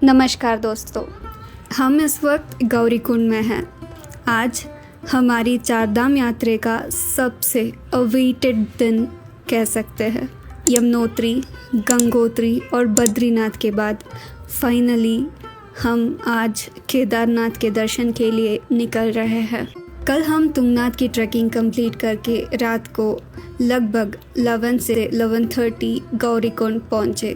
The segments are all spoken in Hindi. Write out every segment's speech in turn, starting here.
नमस्कार दोस्तों, हम इस वक्त गौरीकुंड में हैं। आज हमारी चारधाम यात्रा का सबसे अवेटेड दिन कह सकते हैं। यमुनोत्री, गंगोत्री और बद्रीनाथ के बाद फाइनली हम आज केदारनाथ के दर्शन के लिए निकल रहे हैं। कल हम तुंगनाथ की ट्रैकिंग कंप्लीट करके रात को लगभग 11 से 11:30 गौरीकुंड पहुँचे।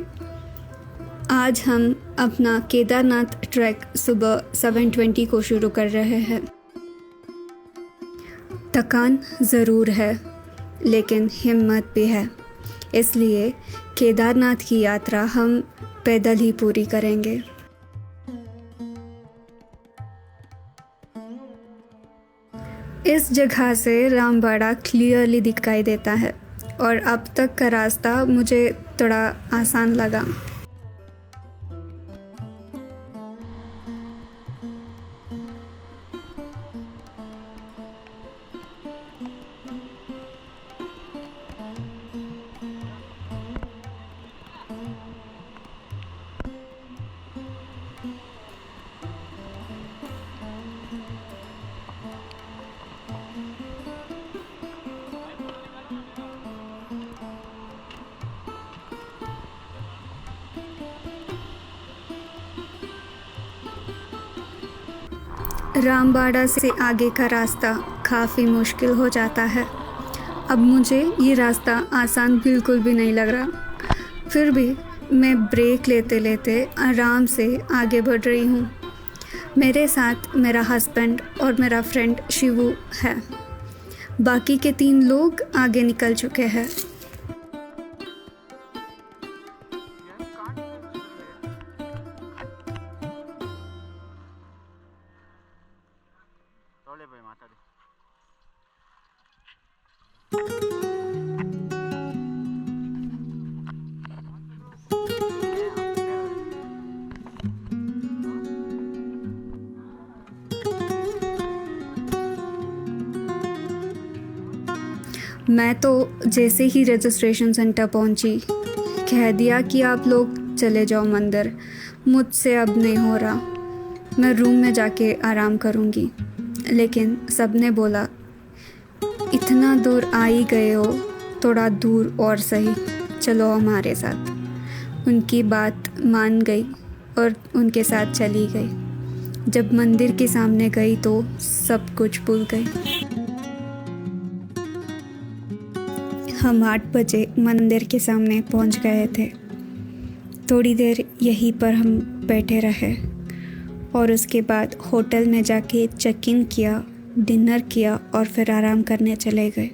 आज हम अपना केदारनाथ ट्रैक सुबह 7:20 को शुरू कर रहे हैं। थकान ज़रूर है, लेकिन हिम्मत भी है, इसलिए केदारनाथ की यात्रा हम पैदल ही पूरी करेंगे। इस जगह से रामबाड़ा क्लियरली दिखाई देता है और अब तक का रास्ता मुझे थोड़ा आसान लगा। रामबाड़ा से आगे का रास्ता काफ़ी मुश्किल हो जाता है। अब मुझे ये रास्ता आसान बिल्कुल भी नहीं लग रहा, फिर भी मैं ब्रेक लेते लेते आराम से आगे बढ़ रही हूँ। मेरे साथ मेरा हस्बैंड और मेरा फ्रेंड शिवू है। बाकी के 3 लोग आगे निकल चुके हैं। मैं तो जैसे ही रजिस्ट्रेशन सेंटर पहुंची, कह दिया कि आप लोग चले जाओ मंदिर, मुझसे अब नहीं हो रहा, मैं रूम में जाके आराम करूंगी। लेकिन सबने बोला, इतना दूर आ ही गए हो, थोड़ा दूर और सही, चलो हमारे साथ। उनकी बात मान गई और उनके साथ चली गई। जब मंदिर के सामने गई तो सब कुछ भूल गई। हम 8 बजे मंदिर के सामने पहुंच गए थे। थोड़ी देर यहीं पर हम बैठे रहे और उसके बाद होटल में जाके चेक इन किया, डिनर किया और फिर आराम करने चले गए।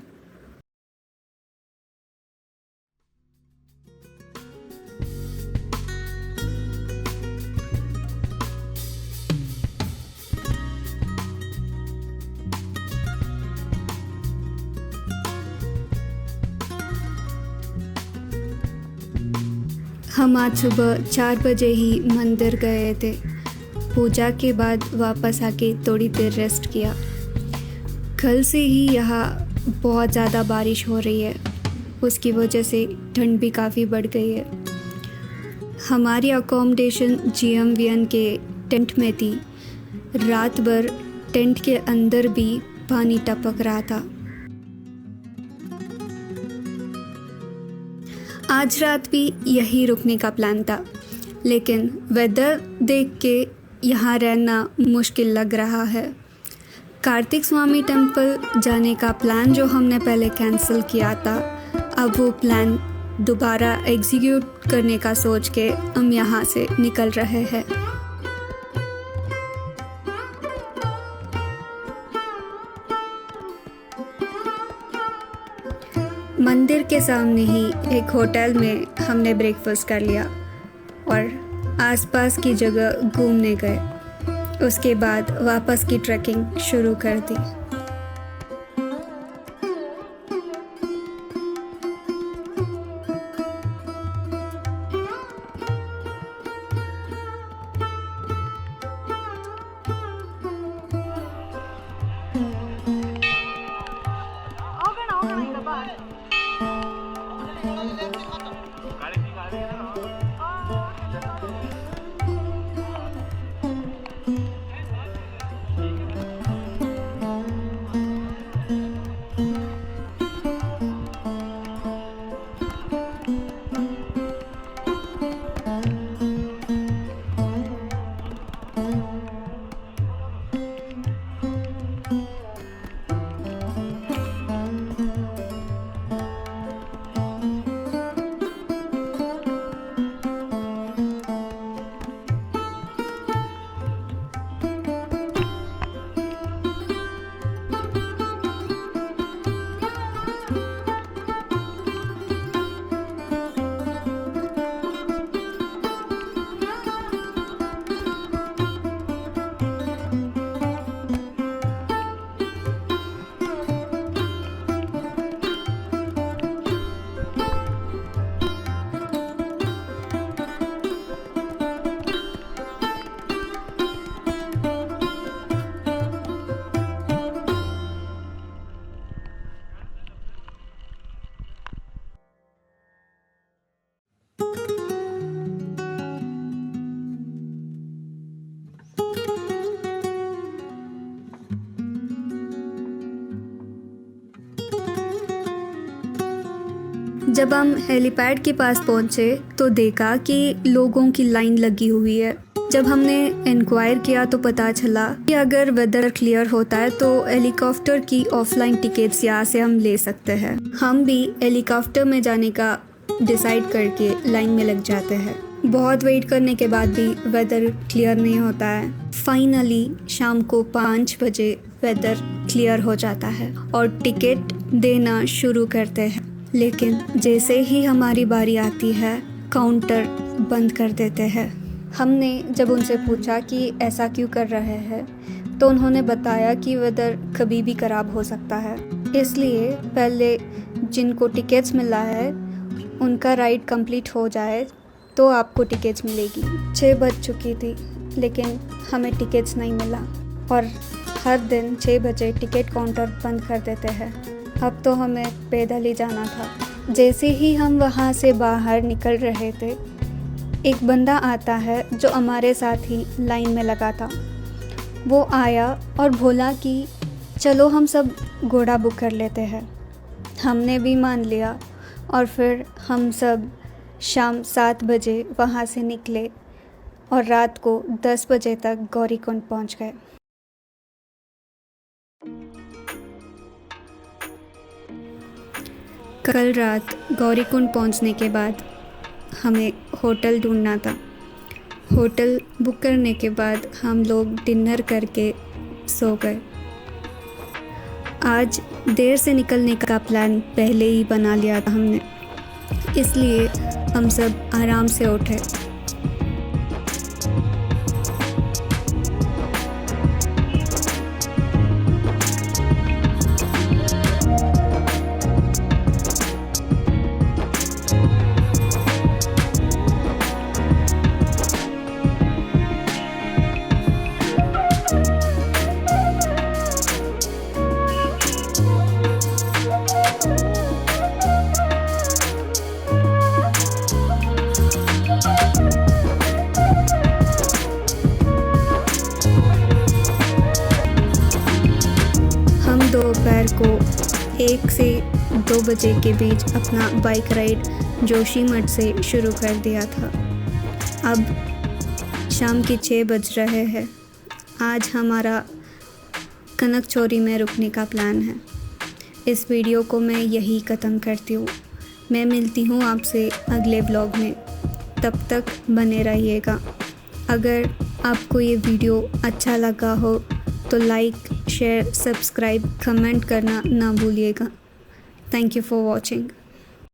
हम आज सुबह 4 बजे ही मंदिर गए थे। पूजा के बाद वापस आके थोड़ी देर रेस्ट किया। कल से ही यहाँ बहुत ज़्यादा बारिश हो रही है, उसकी वजह से ठंड भी काफ़ी बढ़ गई है। हमारी अकोमोडेशन GMVN के टेंट में थी। रात भर टेंट के अंदर भी पानी टपक रहा था। आज रात भी यहीं रुकने का प्लान था, लेकिन वेदर देख के यहाँ रहना मुश्किल लग रहा है। कार्तिक स्वामी टेम्पल जाने का प्लान जो हमने पहले कैंसिल किया था, अब वो प्लान दोबारा एग्जीक्यूट करने का सोच के हम यहाँ से निकल रहे हैं। मंदिर के सामने ही एक होटल में हमने ब्रेकफास्ट कर लिया और आसपास की जगह घूमने गए। उसके बाद वापस की ट्रैकिंग शुरू कर दी। जब हम हेलीपैड के पास पहुंचे तो देखा कि लोगों की लाइन लगी हुई है। जब हमने इंक्वायर किया तो पता चला कि अगर वेदर क्लियर होता है तो हेलीकॉप्टर की ऑफलाइन टिकट्स यहाँ से हम ले सकते हैं। हम भी हेलीकॉप्टर में जाने का डिसाइड करके लाइन में लग जाते हैं। बहुत वेट करने के बाद भी वेदर क्लियर नहीं होता है। फाइनली शाम को 5 बजे वेदर क्लियर हो जाता है और टिकट देना शुरू करते हैं। लेकिन जैसे ही हमारी बारी आती है काउंटर बंद कर देते हैं। हमने जब उनसे पूछा कि ऐसा क्यों कर रहे हैं तो उन्होंने बताया कि वेदर कभी भी ख़राब हो सकता है, इसलिए पहले जिनको टिकट्स मिला है उनका राइड कंप्लीट हो जाए तो आपको टिकट्स मिलेगी। 6 बज चुकी थी लेकिन हमें टिकट्स नहीं मिला और हर दिन 6 बजे टिकट काउंटर बंद कर देते हैं। अब तो हमें पैदल ही जाना था। जैसे ही हम वहाँ से बाहर निकल रहे थे एक बंदा आता है जो हमारे साथ ही लाइन में लगा था। वो आया और बोला कि चलो हम सब घोड़ा बुक कर लेते हैं। हमने भी मान लिया और फिर हम सब शाम 7 बजे वहाँ से निकले और रात को 10 बजे तक गौरीकुंड पहुँच गए। कल रात गौरीकुंड पहुँचने के बाद हमें होटल ढूंढना था। होटल बुक करने के बाद हम लोग डिनर करके सो गए। आज देर से निकलने का प्लान पहले ही बना लिया था हमने, इसलिए हम सब आराम से उठे। दोपहर को 1 से 2 बजे के बीच अपना बाइक राइड जोशीमठ से शुरू कर दिया था। अब शाम के 6 बज रहे हैं। आज हमारा कनकचौरी में रुकने का प्लान है। इस वीडियो को मैं यही ख़त्म करती हूँ। मैं मिलती हूँ आपसे अगले व्लॉग में। तब तक बने रहिएगा। अगर आपको ये वीडियो अच्छा लगा हो तो लाइक, शेयर, सब्सक्राइब, कमेंट करना ना भूलिएगा। Thank you for watching.